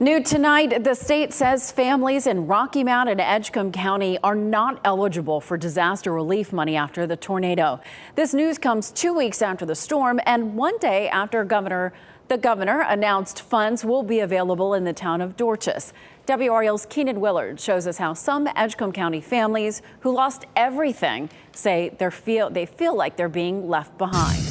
New tonight, the state says families in Rocky Mount and Edgecombe County are not eligible for disaster relief money after the tornado. This news comes 2 weeks after the storm and one day after the governor announced funds will be available in the town of Dorchester. WRAL's Keenan Willard shows us how some Edgecombe County families who lost everything say they feel like they're being left behind.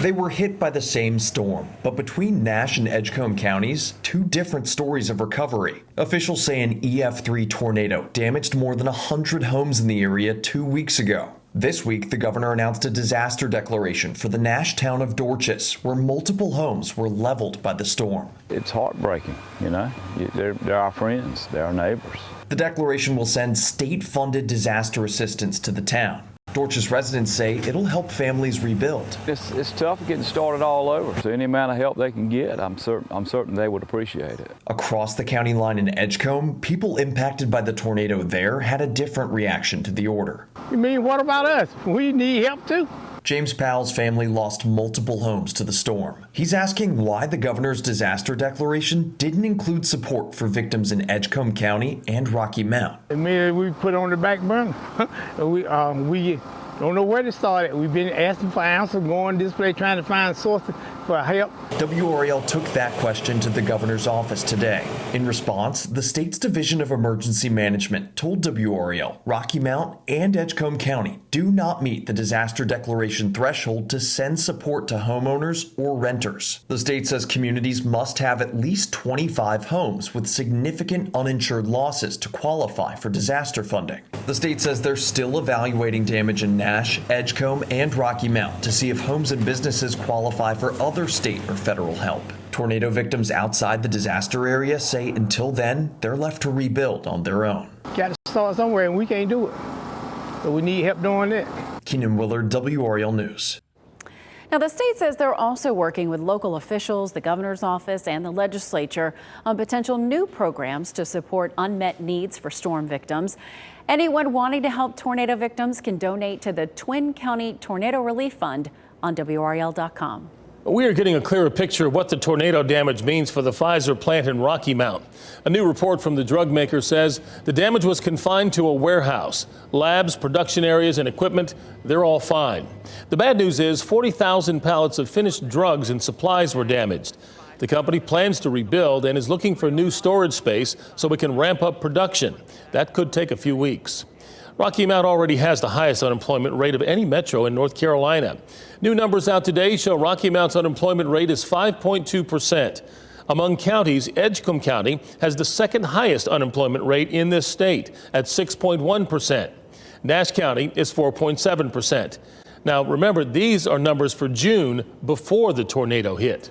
They were hit by the same storm, but between Nash and Edgecombe counties, two different stories of recovery. Officials say an EF3 tornado damaged more than 100 homes in the area 2 weeks ago. This week, the governor announced a disaster declaration for the Nash town of Dorchester, where multiple homes were leveled by the storm. It's heartbreaking, you know. They're our friends, they're our neighbors. The declaration will send state-funded disaster assistance to the town. Dorchester residents say it'll help families rebuild. It's tough getting started all over, so any amount of help they can get, I'm certain they would appreciate it. Across the county line in Edgecombe, people impacted by the tornado there had a different reaction to the order. You mean, what about us? We need help too. James Powell's family lost multiple homes to the storm. He's asking why the governor's disaster declaration didn't include support for victims in Edgecombe County and Rocky Mount. I mean, we put on the back burner. we don't know where to start at. We've been asking for answers, going this place, trying to find sources for help. WRAL took that question to the governor's office today. In response, the state's Division of Emergency Management told WRAL Rocky Mount and Edgecombe County do not meet the disaster declaration threshold to send support to homeowners or renters. The state says communities must have at least 25 homes with significant uninsured losses to qualify for disaster funding. The state says they're still evaluating damage in Nash, Edgecombe, and Rocky Mount to see if homes and businesses qualify for other state or federal help. Tornado victims outside the disaster area say until then, they're left to rebuild on their own. Got to start somewhere, and we can't do it. So we need help doing that. Keenan Willard, WRAL News. Now, the state says they're also working with local officials, the governor's office, and the legislature on potential new programs to support unmet needs for storm victims. Anyone wanting to help tornado victims can donate to the Twin County Tornado Relief Fund on WRAL.com. We are getting a clearer picture of what the tornado damage means for the Pfizer plant in Rocky Mount. A new report from the drug maker says the damage was confined to a warehouse. Labs, production areas, and equipment, they're all fine. The bad news is 40,000 pallets of finished drugs and supplies were damaged. The company plans to rebuild and is looking for new storage space so it can ramp up production. That could take a few weeks. Rocky Mount already has the highest unemployment rate of any metro in North Carolina. New numbers out today show Rocky Mount's unemployment rate is 5.2%. Among counties, Edgecombe County has the second highest unemployment rate in this state at 6.1%. Nash County is 4.7%. Now, remember, these are numbers for June before the tornado hit.